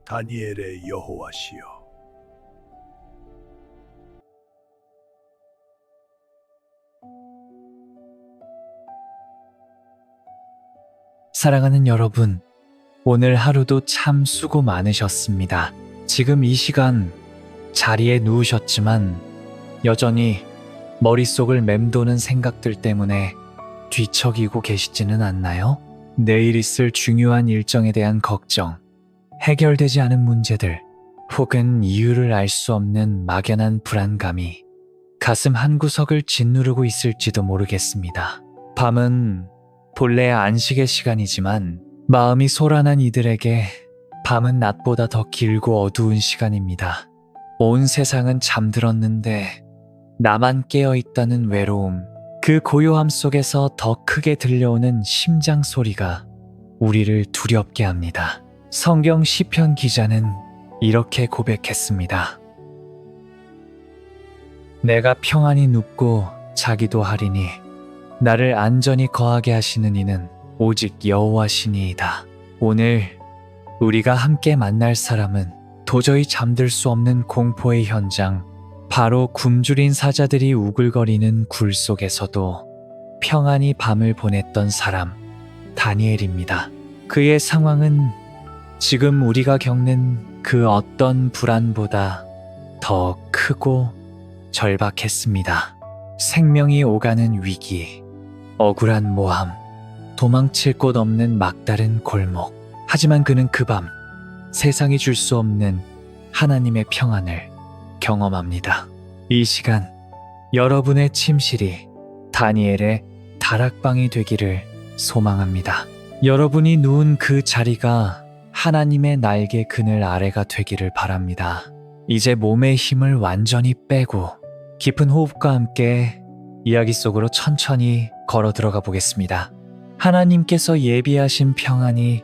다니엘의 여호와시여, 사랑하는 여러분, 오늘 하루도 참 수고 많으셨습니다. 지금 이 시간 자리에 누우셨지만 여전히 머릿속을 맴도는 생각들 때문에 뒤척이고 계시지는 않나요? 내일 있을 중요한 일정에 대한 걱정, 해결되지 않은 문제들, 혹은 이유를 알 수 없는 막연한 불안감이 가슴 한구석을 짓누르고 있을지도 모르겠습니다. 밤은 본래 안식의 시간이지만 마음이 소란한 이들에게 밤은 낮보다 더 길고 어두운 시간입니다. 온 세상은 잠들었는데 나만 깨어있다는 외로움, 그 고요함 속에서 더 크게 들려오는 심장 소리가 우리를 두렵게 합니다. 성경 시편 기자는 이렇게 고백했습니다. 내가 평안히 눕고 자기도 하리니 나를 안전히 거하게 하시는 이는 오직 여호와시니이다. 오늘 우리가 함께 만날 사람은 도저히 잠들 수 없는 공포의 현장, 바로 굶주린 사자들이 우글거리는 굴 속에서도 평안히 밤을 보냈던 사람, 다니엘입니다. 그의 상황은 지금 우리가 겪는 그 어떤 불안보다 더 크고 절박했습니다. 생명이 오가는 위기, 억울한 모함, 도망칠 곳 없는 막다른 골목. 하지만 그는 그 밤 세상이 줄 수 없는 하나님의 평안을 경험합니다. 이 시간 여러분의 침실이 다니엘의 다락방이 되기를 소망합니다. 여러분이 누운 그 자리가 하나님의 날개 그늘 아래가 되기를 바랍니다. 이제 몸의 힘을 완전히 빼고 깊은 호흡과 함께 이야기 속으로 천천히 걸어 들어가 보겠습니다. 하나님께서 예비하신 평안이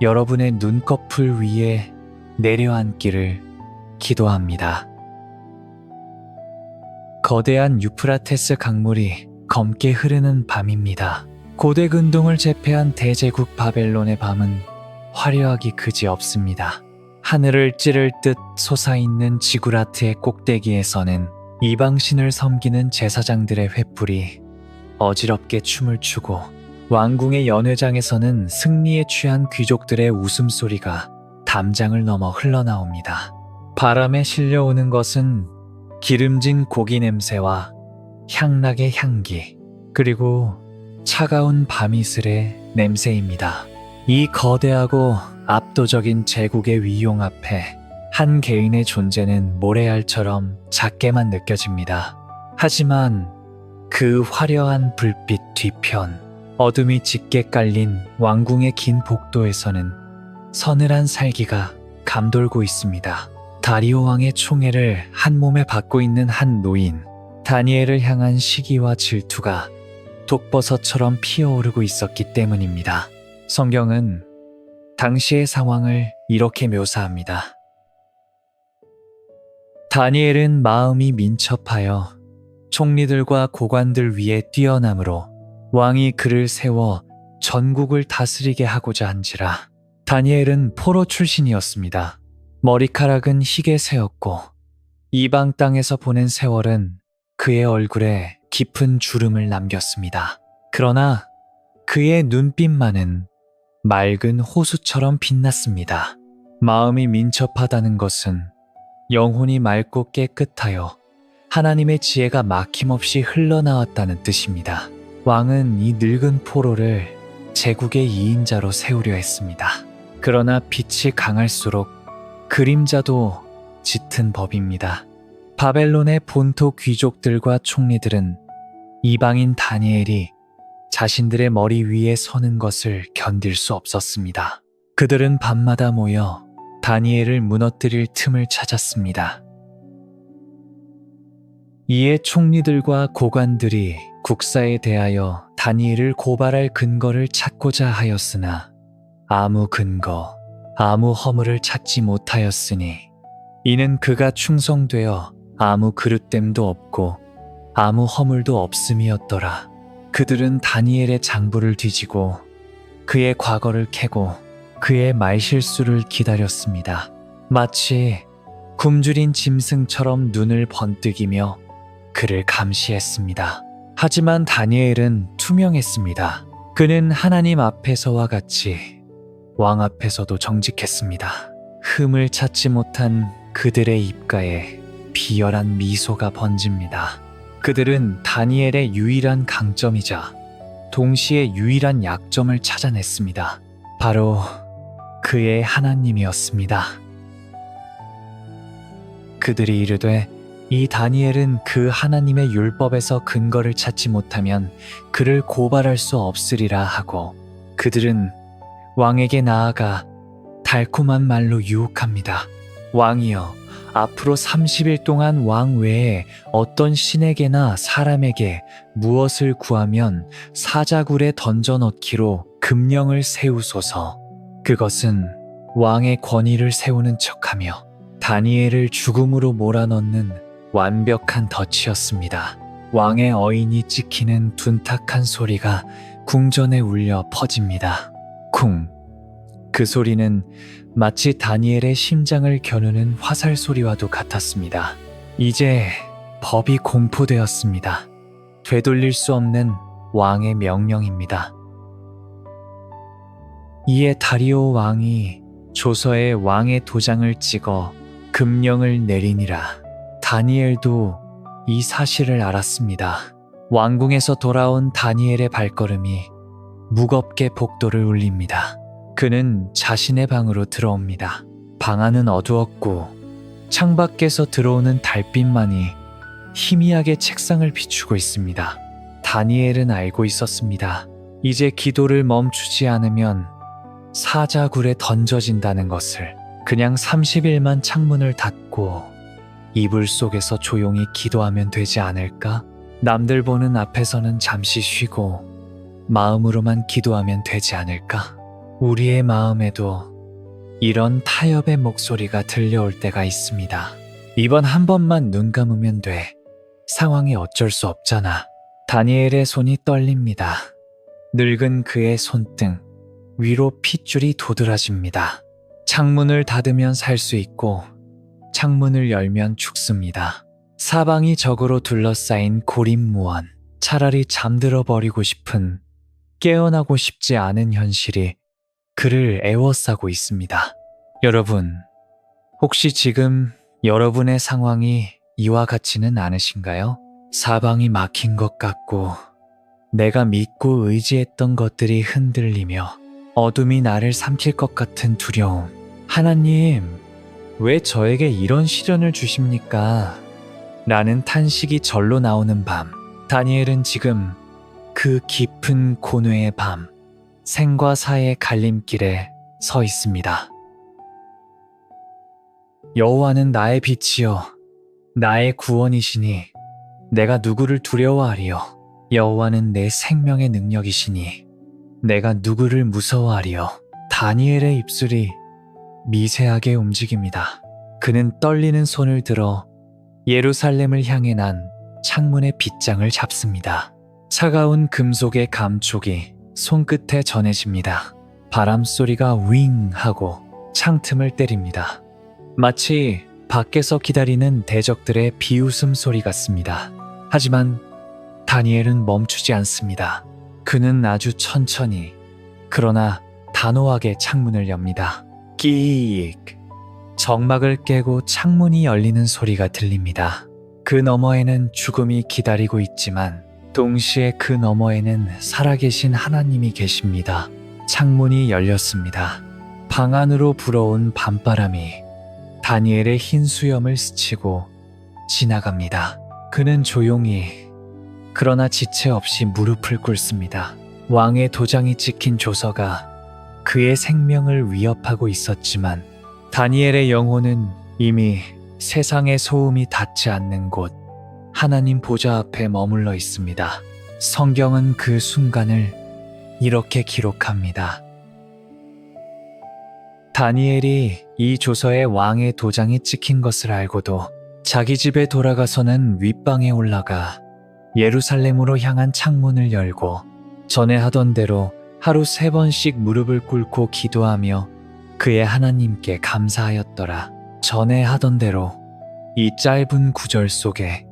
여러분의 눈꺼풀 위에 내려앉기를 기도합니다. 거대한 유프라테스 강물이 검게 흐르는 밤입니다. 고대 근동을 제패한 대제국 바벨론의 밤은 화려하기 그지없습니다. 하늘을 찌를 듯 솟아있는 지구라트의 꼭대기에서는 이방신을 섬기는 제사장들의 횃불이 어지럽게 춤을 추고 왕궁의 연회장에서는 승리에 취한 귀족들의 웃음소리가 담장을 넘어 흘러나옵니다. 바람에 실려오는 것은 기름진 고기 냄새와 향락의 향기, 그리고 차가운 밤이슬의 냄새입니다. 이 거대하고 압도적인 제국의 위용 앞에 한 개인의 존재는 모래알처럼 작게만 느껴집니다. 하지만 그 화려한 불빛 뒤편, 어둠이 짙게 깔린 왕궁의 긴 복도에서는 서늘한 살기가 감돌고 있습니다. 다리오 왕의 총애를 한 몸에 받고 있는 한 노인, 다니엘을 향한 시기와 질투가 독버섯처럼 피어오르고 있었기 때문입니다. 성경은 당시의 상황을 이렇게 묘사합니다. 다니엘은 마음이 민첩하여 총리들과 고관들 위에 뛰어남으로 왕이 그를 세워 전국을 다스리게 하고자 한지라. 다니엘은 포로 출신이었습니다. 머리카락은 희게 새었고 이방 땅에서 보낸 세월은 그의 얼굴에 깊은 주름을 남겼습니다. 그러나 그의 눈빛만은 맑은 호수처럼 빛났습니다. 마음이 민첩하다는 것은 영혼이 맑고 깨끗하여 하나님의 지혜가 막힘없이 흘러나왔다는 뜻입니다. 왕은 이 늙은 포로를 제국의 2인자로 세우려 했습니다. 그러나 빛이 강할수록 그림자도 짙은 법입니다. 바벨론의 본토 귀족들과 총리들은 이방인 다니엘이 자신들의 머리 위에 서는 것을 견딜 수 없었습니다. 그들은 밤마다 모여 다니엘을 무너뜨릴 틈을 찾았습니다. 이에 총리들과 고관들이 국사에 대하여 다니엘을 고발할 근거를 찾고자 하였으나 아무 근거, 아무 허물을 찾지 못하였으니 이는 그가 충성되어 아무 그릇됨도 없고 아무 허물도 없음이었더라. 그들은 다니엘의 장부를 뒤지고 그의 과거를 캐고 그의 말실수를 기다렸습니다. 마치 굶주린 짐승처럼 눈을 번뜩이며 그를 감시했습니다. 하지만 다니엘은 투명했습니다. 그는 하나님 앞에서와 같이 왕 앞에서도 정직했습니다. 흠을 찾지 못한 그들의 입가에 비열한 미소가 번집니다. 그들은 다니엘의 유일한 강점이자 동시에 유일한 약점을 찾아냈습니다. 바로 그의 하나님이었습니다. 그들이 이르되 이 다니엘은 그 하나님의 율법에서 근거를 찾지 못하면 그를 고발할 수 없으리라 하고 그들은 왕에게 나아가 달콤한 말로 유혹합니다. 왕이여, 앞으로 30일 동안 왕 외에 어떤 신에게나 사람에게 무엇을 구하면 사자굴에 던져 넣기로 금령을 세우소서. 그것은 왕의 권위를 세우는 척하며 다니엘을 죽음으로 몰아넣는 완벽한 덫이었습니다. 왕의 어인이 찍히는 둔탁한 소리가 궁전에 울려 퍼집니다. 쿵! 그 소리는 마치 다니엘의 심장을 겨누는 화살 소리와도 같았습니다. 이제 법이 공포되었습니다. 되돌릴 수 없는 왕의 명령입니다. 이에 다리오 왕이 조서에 왕의 도장을 찍어 금령을 내리니라. 다니엘도 이 사실을 알았습니다. 왕궁에서 돌아온 다니엘의 발걸음이 무겁게 복도를 울립니다. 그는 자신의 방으로 들어옵니다. 방 안은 어두웠고 창밖에서 들어오는 달빛만이 희미하게 책상을 비추고 있습니다. 다니엘은 알고 있었습니다. 이제 기도를 멈추지 않으면 사자굴에 던져진다는 것을. 그냥 30일만 창문을 닫고 이불 속에서 조용히 기도하면 되지 않을까? 남들 보는 앞에서는 잠시 쉬고 마음으로만 기도하면 되지 않을까? 우리의 마음에도 이런 타협의 목소리가 들려올 때가 있습니다. 이번 한 번만 눈 감으면 돼. 상황이 어쩔 수 없잖아. 다니엘의 손이 떨립니다. 늙은 그의 손등 위로 핏줄이 도드라집니다. 창문을 닫으면 살 수 있고 창문을 열면 죽습니다. 사방이 적으로 둘러싸인 고립무원. 차라리 잠들어 버리고 싶은, 깨어나고 싶지 않은 현실이 그를 애워싸고 있습니다. 여러분, 혹시 지금 여러분의 상황이 이와 같지는 않으신가요? 사방이 막힌 것 같고 내가 믿고 의지했던 것들이 흔들리며 어둠이 나를 삼킬 것 같은 두려움. 하나님, 왜 저에게 이런 시련을 주십니까? 라는 탄식이 절로 나오는 밤. 다니엘은 지금 그 깊은 고뇌의 밤, 생과 사의 갈림길에 서 있습니다. 여호와는 나의 빛이요 나의 구원이시니 내가 누구를 두려워하리요? 여호와는 내 생명의 능력이시니 내가 누구를 무서워하리요? 다니엘의 입술이 미세하게 움직입니다. 그는 떨리는 손을 들어 예루살렘을 향해 난 창문의 빗장을 잡습니다. 차가운 금속의 감촉이 손끝에 전해집니다. 바람 소리가 윙 하고 창틈을 때립니다. 마치 밖에서 기다리는 대적들의 비웃음 소리 같습니다. 하지만 다니엘은 멈추지 않습니다. 그는 아주 천천히, 그러나 단호하게 창문을 엽니다. 끼익! 정막을 깨고 창문이 열리는 소리가 들립니다. 그 너머에는 죽음이 기다리고 있지만 동시에 그 너머에는 살아계신 하나님이 계십니다. 창문이 열렸습니다. 방 안으로 불어온 밤바람이 다니엘의 흰 수염을 스치고 지나갑니다. 그는 조용히, 그러나 지체 없이 무릎을 꿇습니다. 왕의 도장이 찍힌 조서가 그의 생명을 위협하고 있었지만 다니엘의 영혼은 이미 세상의 소음이 닿지 않는 곳, 하나님 보좌 앞에 머물러 있습니다. 성경은 그 순간을 이렇게 기록합니다. 다니엘이 이 조서에 왕의 도장이 찍힌 것을 알고도 자기 집에 돌아가서는 윗방에 올라가 예루살렘으로 향한 창문을 열고 전에 하던 대로 하루 3번씩 무릎을 꿇고 기도하며 그의 하나님께 감사하였더라. 전에 하던 대로 이 짧은 구절 속에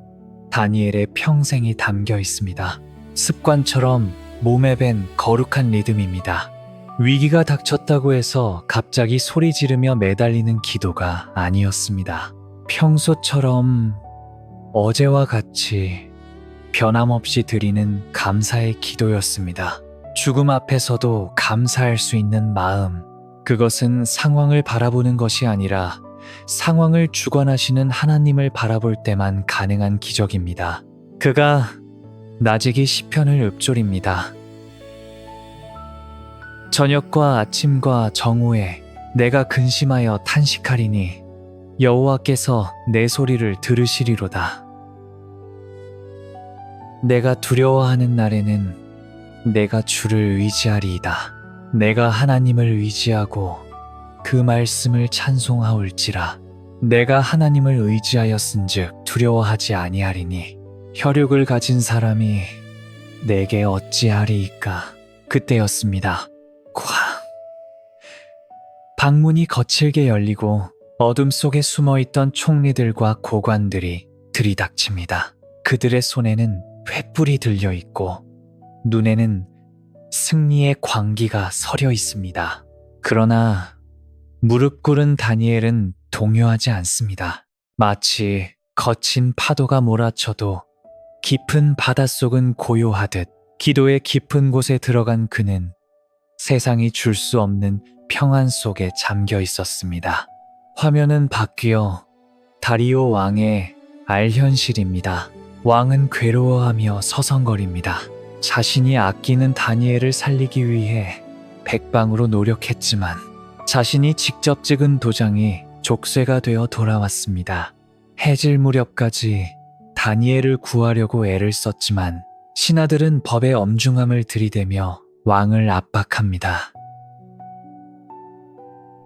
다니엘의 평생이 담겨 있습니다. 습관처럼 몸에 밴 거룩한 리듬입니다. 위기가 닥쳤다고 해서 갑자기 소리 지르며 매달리는 기도가 아니었습니다. 평소처럼 어제와 같이 변함없이 드리는 감사의 기도였습니다. 죽음 앞에서도 감사할 수 있는 마음, 그것은 상황을 바라보는 것이 아니라 상황을 주관하시는 하나님을 바라볼 때만 가능한 기적입니다. 그가 나지기 시편을 읊조립니다. 저녁과 아침과 정오에 내가 근심하여 탄식하리니 여호와께서 내 소리를 들으시리로다. 내가 두려워하는 날에는 내가 주를 의지하리이다. 내가 하나님을 의지하고 그 말씀을 찬송하올지라. 내가 하나님을 의지하였은즉 두려워하지 아니하리니 혈육을 가진 사람이 내게 어찌하리이까. 그때였습니다. 쾅! 방문이 거칠게 열리고 어둠 속에 숨어있던 총리들과 고관들이 들이닥칩니다. 그들의 손에는 횃불이 들려있고 눈에는 승리의 광기가 서려 있습니다. 그러나 무릎 꿇은 다니엘은 동요하지 않습니다. 마치 거친 파도가 몰아쳐도 깊은 바닷속은 고요하듯 기도의 깊은 곳에 들어간 그는 세상이 줄 수 없는 평안 속에 잠겨 있었습니다. 화면은 바뀌어 다리오 왕의 알현실입니다. 왕은 괴로워하며 서성거립니다. 자신이 아끼는 다니엘을 살리기 위해 백방으로 노력했지만 자신이 직접 찍은 도장이 족쇄가 되어 돌아왔습니다. 해질 무렵까지 다니엘을 구하려고 애를 썼지만 신하들은 법의 엄중함을 들이대며 왕을 압박합니다.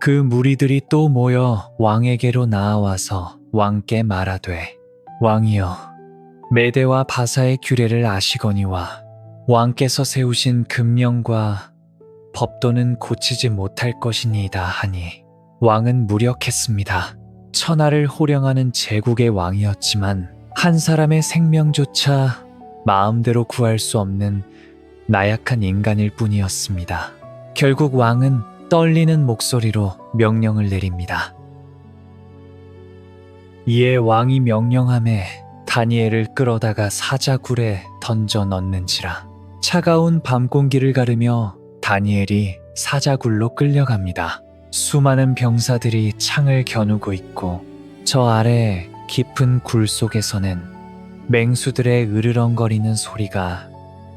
그 무리들이 또 모여 왕에게로 나아와서 왕께 말하되, 왕이여, 메대와 바사의 규례를 아시거니와 왕께서 세우신 금령과 법도는 고치지 못할 것이니이다 하니 왕은 무력했습니다. 천하를 호령하는 제국의 왕이었지만 한 사람의 생명조차 마음대로 구할 수 없는 나약한 인간일 뿐이었습니다. 결국 왕은 떨리는 목소리로 명령을 내립니다. 이에 왕이 명령함에 다니엘을 끌어다가 사자굴에 던져 넣는지라. 차가운 밤 공기를 가르며 다니엘이 사자굴로 끌려갑니다. 수많은 병사들이 창을 겨누고 있고 저 아래 깊은 굴 속에서는 맹수들의 으르렁거리는 소리가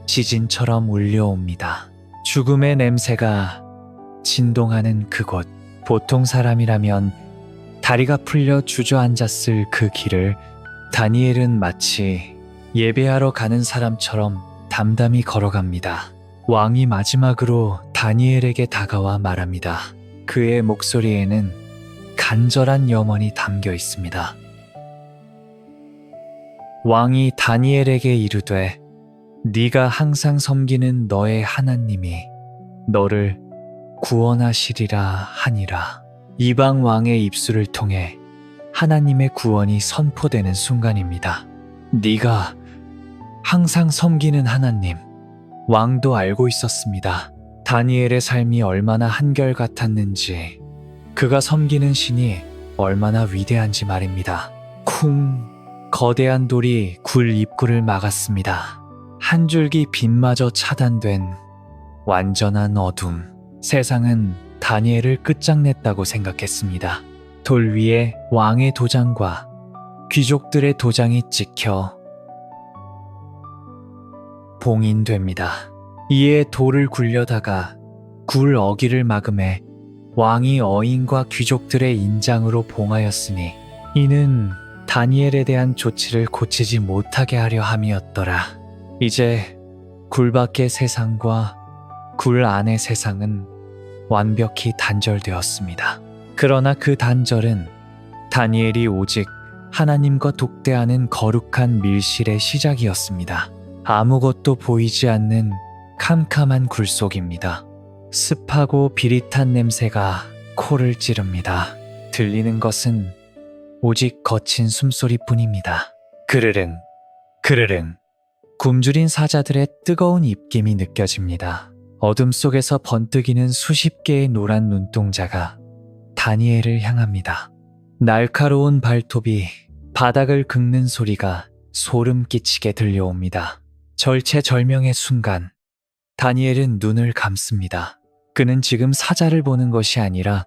지진처럼 울려옵니다. 죽음의 냄새가 진동하는 그곳. 보통 사람이라면 다리가 풀려 주저앉았을 그 길을 다니엘은 마치 예배하러 가는 사람처럼 담담히 걸어갑니다. 왕이 마지막으로 다니엘에게 다가와 말합니다. 그의 목소리에는 간절한 염원이 담겨 있습니다. 왕이 다니엘에게 이르되 네가 항상 섬기는 너의 하나님이 너를 구원하시리라 하니라. 이방 왕의 입술을 통해 하나님의 구원이 선포되는 순간입니다. 네가 항상 섬기는 하나님. 왕도 알고 있었습니다. 다니엘의 삶이 얼마나 한결같았는지, 그가 섬기는 신이 얼마나 위대한지 말입니다. 쿵! 거대한 돌이 굴 입구를 막았습니다. 한 줄기 빛마저 차단된 완전한 어둠. 세상은 다니엘을 끝장냈다고 생각했습니다. 돌 위에 왕의 도장과 귀족들의 도장이 찍혀 봉인됩니다. 이에 돌을 굴려다가 굴 어기를 막음해 왕이 어인과 귀족들의 인장으로 봉하였으니 이는 다니엘에 대한 조치를 고치지 못하게 하려 함이었더라. 이제 굴 밖의 세상과 굴 안의 세상은 완벽히 단절되었습니다. 그러나 그 단절은 다니엘이 오직 하나님과 독대하는 거룩한 밀실의 시작이었습니다. 아무것도 보이지 않는 캄캄한 굴 속입니다. 습하고 비릿한 냄새가 코를 찌릅니다. 들리는 것은 오직 거친 숨소리뿐입니다. 그르릉, 그르릉. 굶주린 사자들의 뜨거운 입김이 느껴집니다. 어둠 속에서 번뜩이는 수십 개의 노란 눈동자가 다니엘을 향합니다. 날카로운 발톱이 바닥을 긁는 소리가 소름 끼치게 들려옵니다. 절체절명의 순간, 다니엘은 눈을 감습니다. 그는 지금 사자를 보는 것이 아니라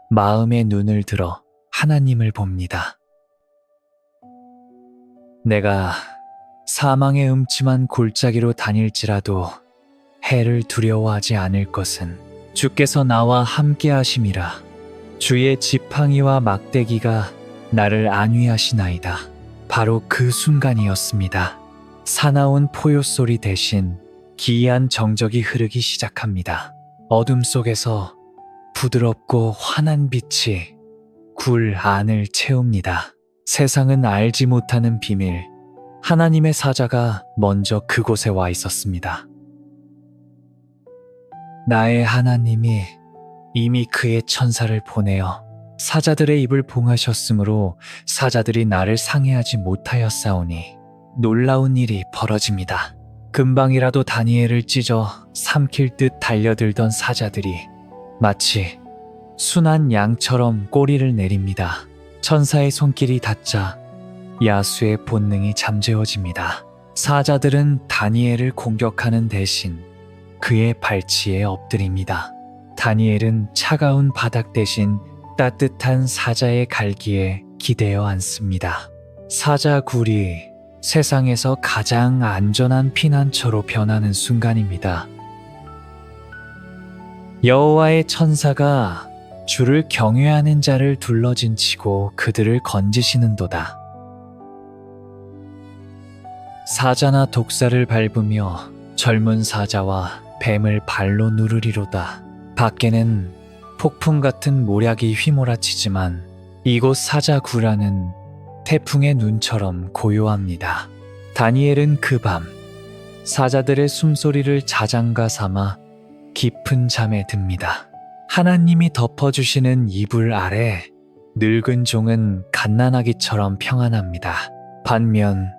마음의 눈을 들어 하나님을 봅니다. 내가 사망의 음침한 골짜기로 다닐지라도 해를 두려워하지 않을 것은 주께서 나와 함께 하심이라. 주의 지팡이와 막대기가 나를 안위하시나이다. 바로 그 순간이었습니다. 사나운 포효 소리 대신 기이한 정적이 흐르기 시작합니다. 어둠 속에서 부드럽고 환한 빛이 굴 안을 채웁니다. 세상은 알지 못하는 비밀, 하나님의 사자가 먼저 그곳에 와 있었습니다. 나의 하나님이 이미 그의 천사를 보내어 사자들의 입을 봉하셨으므로 사자들이 나를 상해하지 못하였사오니 놀라운 일이 벌어집니다. 금방이라도 다니엘을 찢어 삼킬 듯 달려들던 사자들이 마치 순한 양처럼 꼬리를 내립니다. 천사의 손길이 닿자 야수의 본능이 잠재워집니다. 사자들은 다니엘을 공격하는 대신 그의 발치에 엎드립니다. 다니엘은 차가운 바닥 대신 따뜻한 사자의 갈기에 기대어 앉습니다. 사자굴이 세상에서 가장 안전한 피난처로 변하는 순간입니다. 여호와의 천사가 주를 경외하는 자를 둘러진치고 그들을 건지시는도다. 사자나 독사를 밟으며 젊은 사자와 뱀을 발로 누르리로다. 밖에는 폭풍 같은 모략이 휘몰아치지만 이곳 사자구라는 태풍의 눈처럼 고요합니다. 다니엘은 그 밤 사자들의 숨소리를 자장가 삼아 깊은 잠에 듭니다. 하나님이 덮어주시는 이불 아래 늙은 종은 갓난아기처럼 평안합니다. 반면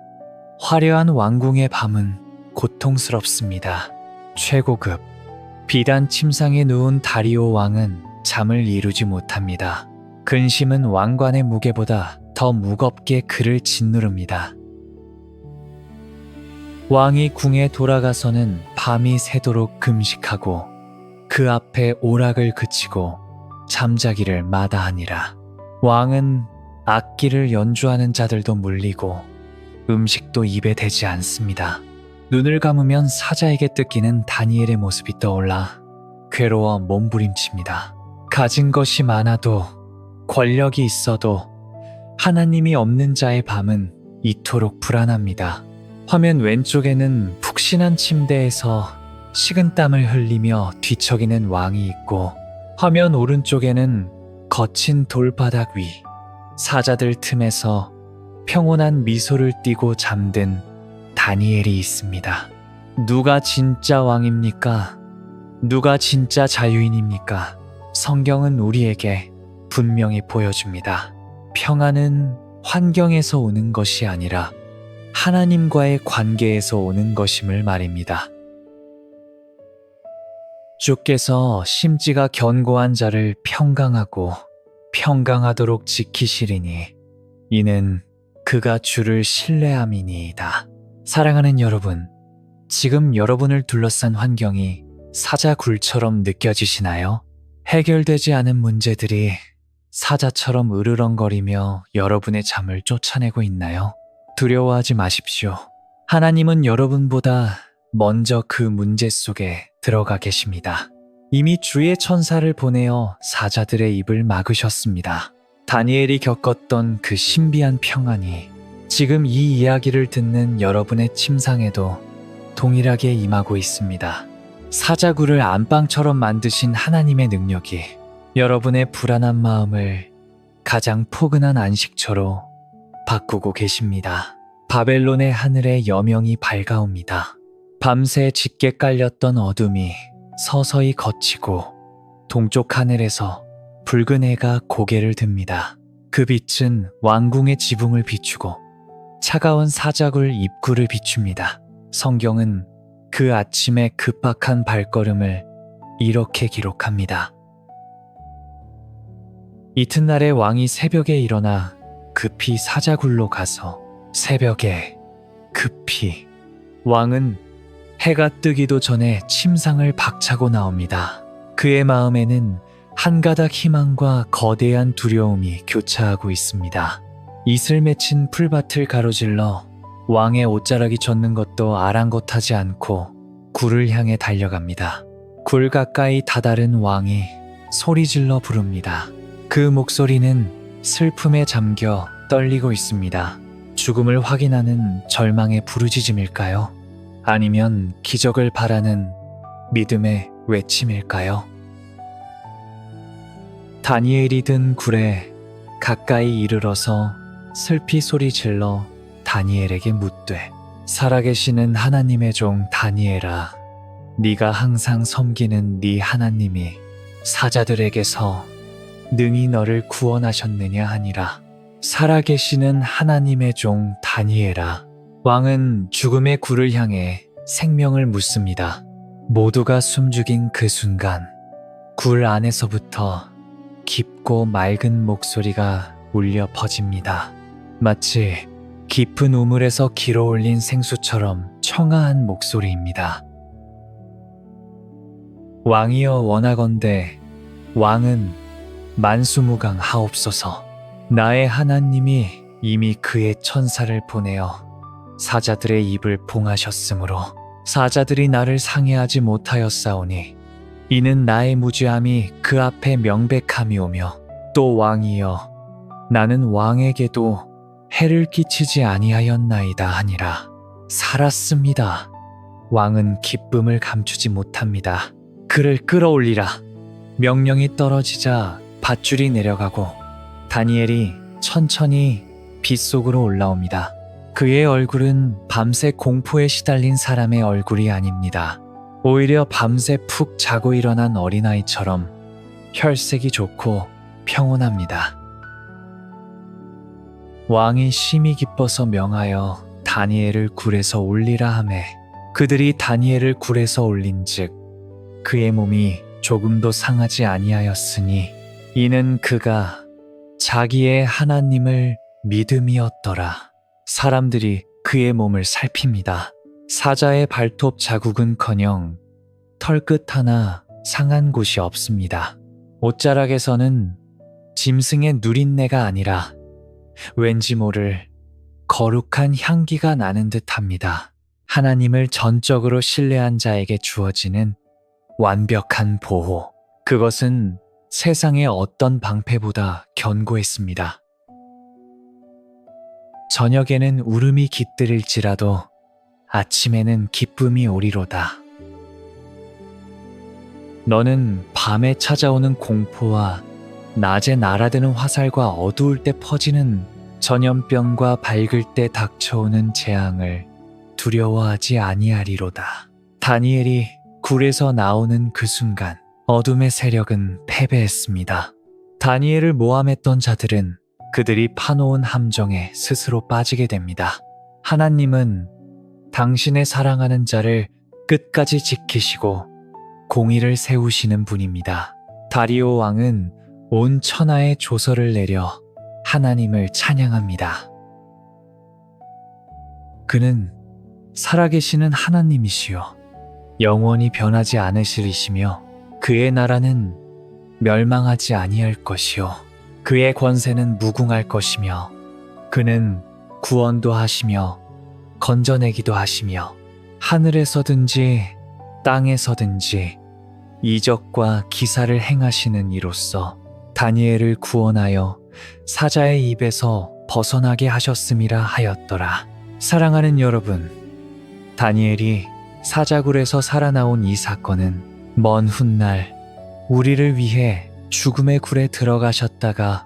화려한 왕궁의 밤은 고통스럽습니다. 최고급 비단 침상에 누운 다리오 왕은 잠을 이루지 못합니다. 근심은 왕관의 무게보다 더 무겁게 그를 짓누릅니다. 왕이 궁에 돌아가서는 밤이 새도록 금식하고 그 앞에 오락을 그치고 잠자기를 마다하니라. 왕은 악기를 연주하는 자들도 물리고 음식도 입에 대지 않습니다. 눈을 감으면 사자에게 뜯기는 다니엘의 모습이 떠올라 괴로워 몸부림칩니다. 가진 것이 많아도 권력이 있어도 하나님이 없는 자의 밤은 이토록 불안합니다. 화면 왼쪽에는 푹신한 침대에서 식은땀을 흘리며 뒤척이는 왕이 있고 화면 오른쪽에는 거친 돌바닥 위 사자들 틈에서 평온한 미소를 띠고 잠든 다니엘이 있습니다. 누가 진짜 왕입니까? 누가 진짜 자유인입니까? 성경은 우리에게 분명히 보여줍니다. 평안은 환경에서 오는 것이 아니라 하나님과의 관계에서 오는 것임을 말입니다. 주께서 심지가 견고한 자를 평강하고 평강하도록 지키시리니 이는 그가 주를 신뢰함이니이다. 사랑하는 여러분, 지금 여러분을 둘러싼 환경이 사자굴처럼 느껴지시나요? 해결되지 않은 문제들이 사자처럼 으르렁거리며 여러분의 잠을 쫓아내고 있나요? 두려워하지 마십시오. 하나님은 여러분보다 먼저 그 문제 속에 들어가 계십니다. 이미 주의 천사를 보내어 사자들의 입을 막으셨습니다. 다니엘이 겪었던 그 신비한 평안이 지금 이 이야기를 듣는 여러분의 침상에도 동일하게 임하고 있습니다. 사자굴을 안방처럼 만드신 하나님의 능력이 여러분의 불안한 마음을 가장 포근한 안식처로 바꾸고 계십니다. 바벨론의 하늘에 여명이 밝아옵니다. 밤새 짙게 깔렸던 어둠이 서서히 걷히고 동쪽 하늘에서 붉은 해가 고개를 듭니다. 그 빛은 왕궁의 지붕을 비추고 차가운 사자굴 입구를 비춥니다. 성경은 그 아침의 급박한 발걸음을 이렇게 기록합니다. 이튿날에 왕이 새벽에 일어나 급히 사자굴로 가서 새벽에 급히 왕은 해가 뜨기도 전에 침상을 박차고 나옵니다. 그의 마음에는 한 가닥 희망과 거대한 두려움이 교차하고 있습니다. 이슬 맺힌 풀밭을 가로질러 왕의 옷자락이 젖는 것도 아랑곳하지 않고 굴을 향해 달려갑니다. 굴 가까이 다다른 왕이 소리질러 부릅니다. 그 목소리는 슬픔에 잠겨 떨리고 있습니다. 죽음을 확인하는 절망의 부르짖음일까요? 아니면 기적을 바라는 믿음의 외침일까요? 다니엘이 든 굴에 가까이 이르러서 슬피 소리질러 다니엘에게 묻되, 살아계시는 하나님의 종 다니엘아, 네가 항상 섬기는 네 하나님이 사자들에게서 능히 너를 구원하셨느냐 하니라. 살아계시는 하나님의 종 다니엘아. 왕은 죽음의 굴을 향해 생명을 묻습니다. 모두가 숨죽인 그 순간 굴 안에서부터 깊고 맑은 목소리가 울려 퍼집니다. 마치 깊은 우물에서 길어올린 생수처럼 청아한 목소리입니다. 왕이여 원하건대 왕은 만수무강 하옵소서. 나의 하나님이 이미 그의 천사를 보내어 사자들의 입을 봉하셨으므로 사자들이 나를 상해하지 못하였사오니 이는 나의 무죄함이 그 앞에 명백함이오며, 또 왕이여 나는 왕에게도 해를 끼치지 아니하였나이다 하니라. 살았습니다. 왕은 기쁨을 감추지 못합니다. 그를 끌어올리라. 명령이 떨어지자 밧줄이 내려가고 다니엘이 천천히 빗속으로 올라옵니다. 그의 얼굴은 밤새 공포에 시달린 사람의 얼굴이 아닙니다. 오히려 밤새 푹 자고 일어난 어린아이처럼 혈색이 좋고 평온합니다. 왕이 심히 기뻐서 명하여 다니엘을 굴에서 올리라 하매 그들이 다니엘을 굴에서 올린즉 그의 몸이 조금도 상하지 아니하였으니 이는 그가 자기의 하나님을 믿음이었더라. 사람들이 그의 몸을 살핍니다. 사자의 발톱 자국은커녕 털끝 하나 상한 곳이 없습니다. 옷자락에서는 짐승의 누린내가 아니라 왠지 모를 거룩한 향기가 나는 듯합니다. 하나님을 전적으로 신뢰한 자에게 주어지는 완벽한 보호. 그것은 세상의 어떤 방패보다 견고했습니다. 저녁에는 울음이 깃들일지라도 아침에는 기쁨이 오리로다. 너는 밤에 찾아오는 공포와 낮에 날아드는 화살과 어두울 때 퍼지는 전염병과 밝을 때 닥쳐오는 재앙을 두려워하지 아니하리로다. 다니엘이 굴에서 나오는 그 순간 어둠의 세력은 패배했습니다. 다니엘을 모함했던 자들은 그들이 파놓은 함정에 스스로 빠지게 됩니다. 하나님은 당신의 사랑하는 자를 끝까지 지키시고 공의를 세우시는 분입니다. 다리오 왕은 온 천하에 조서를 내려 하나님을 찬양합니다. 그는 살아계시는 하나님이시여 영원히 변하지 않으시리시며 그의 나라는 멸망하지 아니할 것이요 그의 권세는 무궁할 것이며 그는 구원도 하시며 건져내기도 하시며 하늘에서든지 땅에서든지 이적과 기사를 행하시는 이로써 다니엘을 구원하여 사자의 입에서 벗어나게 하셨음이라 하였더라. 사랑하는 여러분, 다니엘이 사자굴에서 살아나온 이 사건은 먼 훗날 우리를 위해 죽음의 굴에 들어가셨다가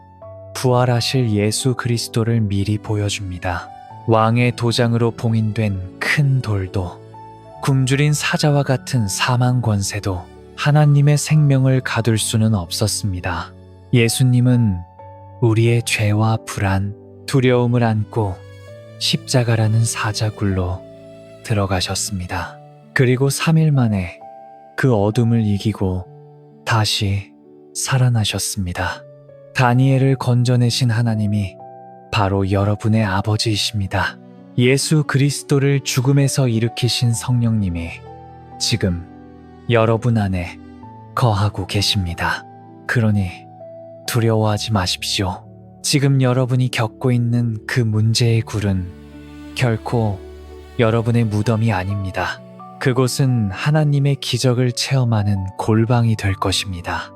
부활하실 예수 그리스도를 미리 보여줍니다. 왕의 도장으로 봉인된 큰 돌도 굶주린 사자와 같은 사망 권세도 하나님의 생명을 가둘 수는 없었습니다. 예수님은 우리의 죄와 불안, 두려움을 안고 십자가라는 사자굴로 들어가셨습니다. 그리고 3일 만에 그 어둠을 이기고 다시 살아나셨습니다. 다니엘을 건져내신 하나님이 바로 여러분의 아버지이십니다. 예수 그리스도를 죽음에서 일으키신 성령님이 지금 여러분 안에 거하고 계십니다. 그러니 두려워하지 마십시오. 지금 여러분이 겪고 있는 그 문제의 굴은 결코 여러분의 무덤이 아닙니다. 그곳은 하나님의 기적을 체험하는 골방이 될 것입니다.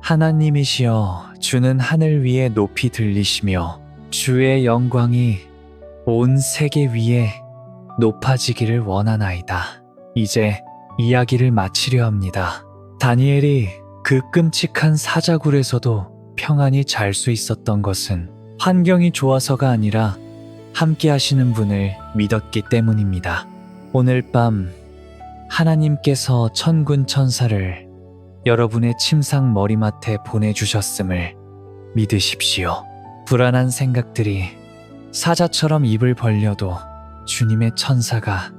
하나님이시여, 주는 하늘 위에 높이 들리시며 주의 영광이 온 세계 위에 높아지기를 원하나이다. 이제 이야기를 마치려 합니다. 다니엘이 그 끔찍한 사자굴에서도 평안히 잘 수 있었던 것은 환경이 좋아서가 아니라 함께 하시는 분을 믿었기 때문입니다. 오늘 밤 하나님께서 천군 천사를 여러분의 침상 머리맡에 보내주셨음을 믿으십시오. 불안한 생각들이 사자처럼 입을 벌려도 주님의 천사가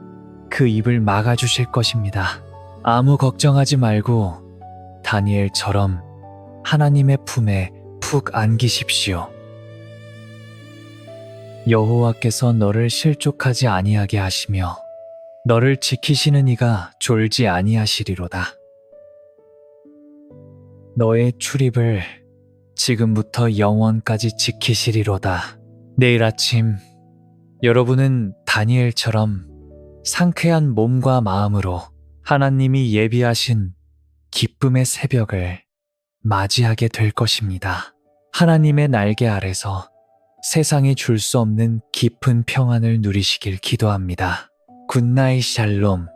그 입을 막아주실 것입니다. 아무 걱정하지 말고 다니엘처럼 하나님의 품에 푹 안기십시오. 여호와께서 너를 실족하지 아니하게 하시며 너를 지키시는 이가 졸지 아니하시리로다. 너의 출입을 지금부터 영원까지 지키시리로다. 내일 아침 여러분은 다니엘처럼 상쾌한 몸과 마음으로 하나님이 예비하신 기쁨의 새벽을 맞이하게 될 것입니다. 하나님의 날개 아래서 세상이 줄 수 없는 깊은 평안을 누리시길 기도합니다. 굿나잇 샬롬.